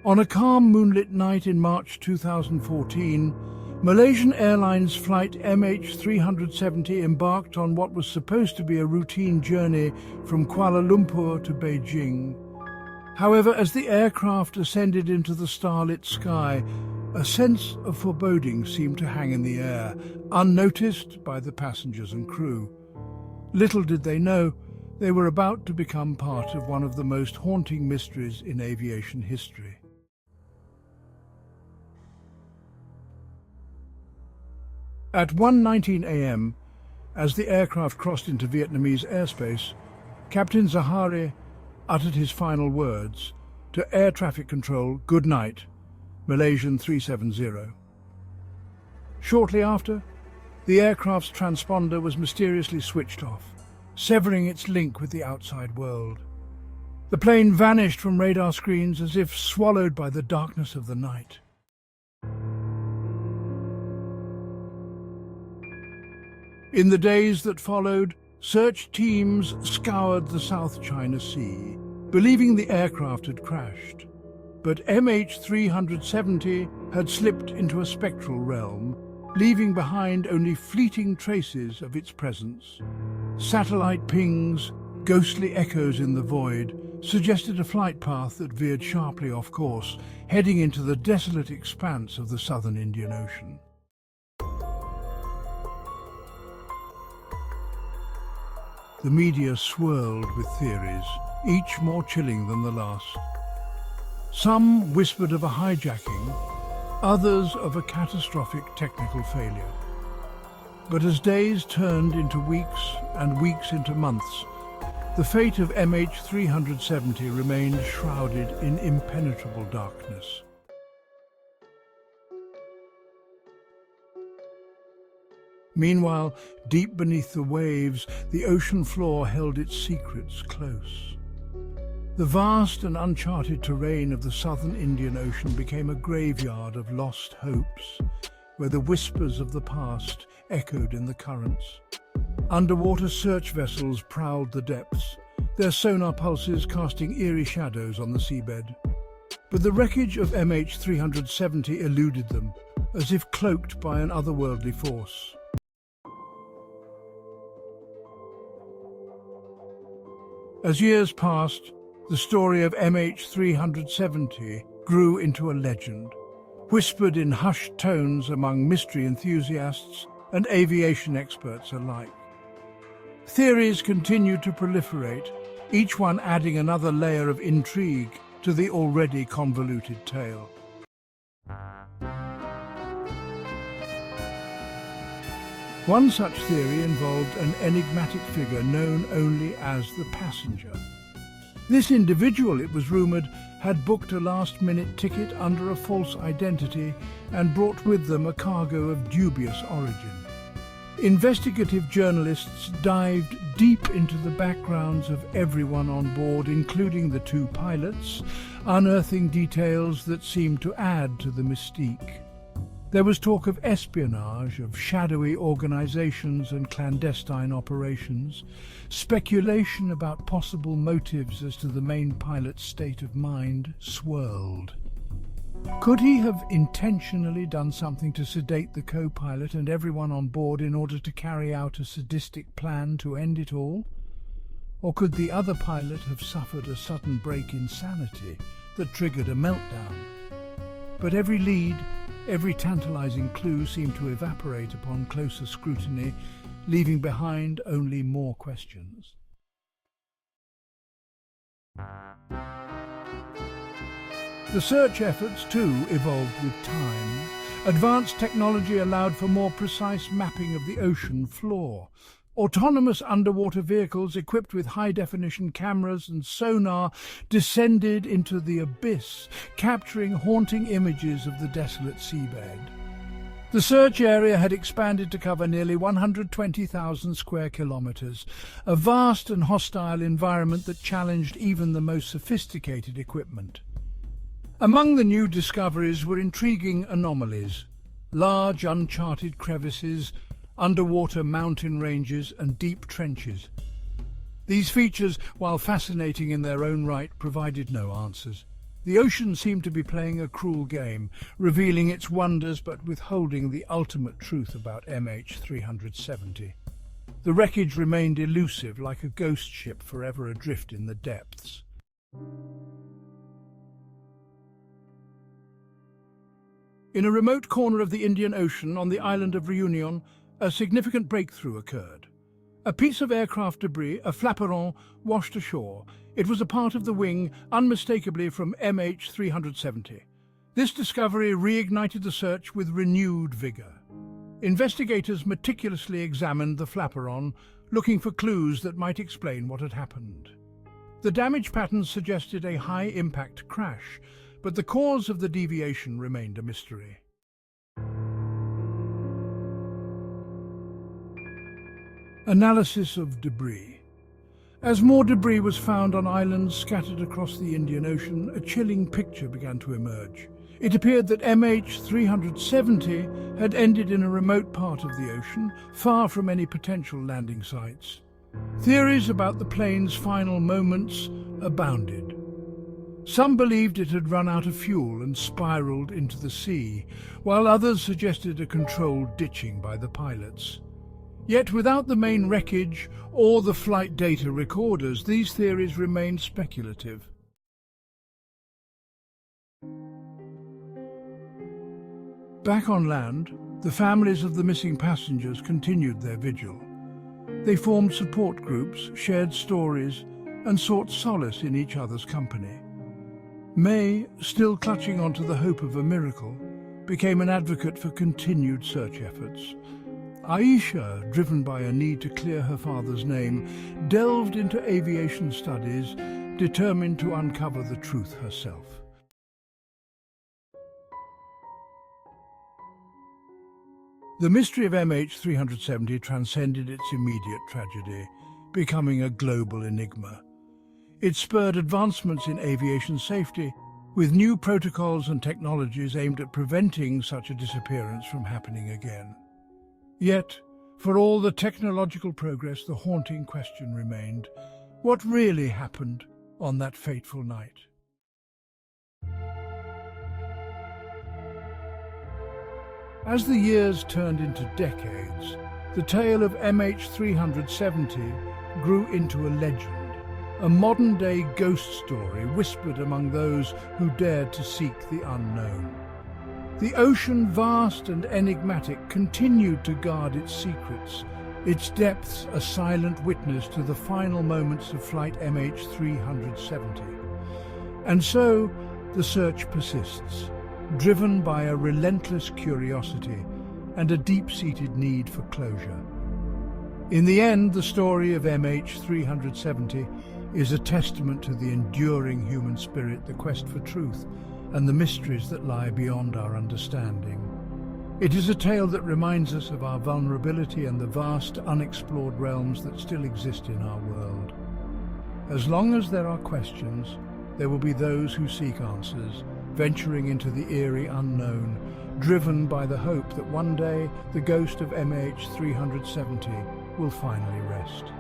On a calm moonlit night in March 2014, Malaysian Airlines flight MH370 embarked on what was supposed to be a routine journey from Kuala Lumpur to Beijing. However, as the aircraft ascended into the starlit sky, a sense of foreboding seemed to hang in the air, unnoticed by the passengers and crew. Little did they know, they were about to become part of one of the most haunting mysteries in aviation history. At 1:19 a.m., as the aircraft crossed into Vietnamese airspace, Captain Zahari uttered his final words to air traffic control, "Good night, Malaysian 370. Shortly after, the aircraft's transponder was mysteriously switched off, severing its link with the outside world. The plane vanished from radar screens as if swallowed by the darkness of the night. In the days that followed, search teams scoured the South China Sea, believing the aircraft had crashed. But MH370 had slipped into a spectral realm, leaving behind only fleeting traces of its presence. Satellite pings, ghostly echoes in the void, suggested a flight path that veered sharply off course, heading into the desolate expanse of the southern Indian Ocean. The media swirled with theories, each more chilling than the last. Some whispered of a hijacking, others of a catastrophic technical failure. But as days turned into weeks and weeks into months, the fate of MH370 remained shrouded in impenetrable darkness. Meanwhile, deep beneath the waves, the ocean floor held its secrets close. The vast and uncharted terrain of the southern Indian Ocean became a graveyard of lost hopes, where the whispers of the past echoed in the currents. Underwater search vessels prowled the depths, their sonar pulses casting eerie shadows on the seabed. But the wreckage of MH370 eluded them, as if cloaked by an otherworldly force. As years passed, the story of MH370 grew into a legend, whispered in hushed tones among mystery enthusiasts and aviation experts alike. Theories continued to proliferate, each one adding another layer of intrigue to the already convoluted tale. One such theory involved an enigmatic figure known only as the passenger. This individual, it was rumoured, had booked a last-minute ticket under a false identity and brought with them a cargo of dubious origin. Investigative journalists dived deep into the backgrounds of everyone on board, including the two pilots, unearthing details that seemed to add to the mystique. There was talk of espionage, of shadowy organizations and clandestine operations, speculation about possible motives as to the main pilot's state of mind swirled. Could he have intentionally done something to sedate the co-pilot and everyone on board in order to carry out a sadistic plan to end it all? Or could the other pilot have suffered a sudden break in sanity that triggered a meltdown? But every lead, every tantalizing clue seemed to evaporate upon closer scrutiny, leaving behind only more questions. The search efforts, too, evolved with time. Advanced technology allowed for more precise mapping of the ocean floor. Autonomous underwater vehicles equipped with high-definition cameras and sonar descended into the abyss, capturing haunting images of the desolate seabed. The search area had expanded to cover nearly 120,000 square kilometers, a vast and hostile environment that challenged even the most sophisticated equipment. Among the new discoveries were intriguing anomalies, large uncharted crevices, underwater mountain ranges and deep trenches. These features, while fascinating in their own right, provided no answers. The ocean seemed to be playing a cruel game, revealing its wonders but withholding the ultimate truth about MH370. The wreckage remained elusive, like a ghost ship forever adrift in the depths. In a remote corner of the Indian Ocean on the island of Réunion, a significant breakthrough occurred. A piece of aircraft debris, a flaperon, washed ashore. It was a part of the wing, unmistakably from MH370. This discovery reignited the search with renewed vigor. Investigators meticulously examined the flaperon, looking for clues that might explain what had happened. The damage patterns suggested a high-impact crash, but the cause of the deviation remained a mystery. Analysis of debris. As more debris was found on islands scattered across the Indian Ocean, a chilling picture began to emerge. It appeared that MH370 had ended in a remote part of the ocean, far from any potential landing sites. Theories about the plane's final moments abounded. Some believed it had run out of fuel and spiraled into the sea, while others suggested a controlled ditching by the pilots. Yet without the main wreckage or the flight data recorders, these theories remained speculative. Back on land, the families of the missing passengers continued their vigil. They formed support groups, shared stories, and sought solace in each other's company. May, still clutching onto the hope of a miracle, became an advocate for continued search efforts. Aisha, driven by a need to clear her father's name, delved into aviation studies, determined to uncover the truth herself. The mystery of MH370 transcended its immediate tragedy, becoming a global enigma. It spurred advancements in aviation safety, with new protocols and technologies aimed at preventing such a disappearance from happening again. Yet, for all the technological progress, the haunting question remained: what really happened on that fateful night? As the years turned into decades, the tale of MH370 grew into a legend, a modern-day ghost story whispered among those who dared to seek the unknown. The ocean, vast and enigmatic, continued to guard its secrets, its depths a silent witness to the final moments of flight MH370. And so, the search persists, driven by a relentless curiosity and a deep-seated need for closure. In the end, the story of MH370 is a testament to the enduring human spirit, the quest for truth, and the mysteries that lie beyond our understanding. It is a tale that reminds us of our vulnerability and the vast, unexplored realms that still exist in our world. As long as there are questions, there will be those who seek answers, venturing into the eerie unknown, driven by the hope that one day the ghost of MH370 will finally rest.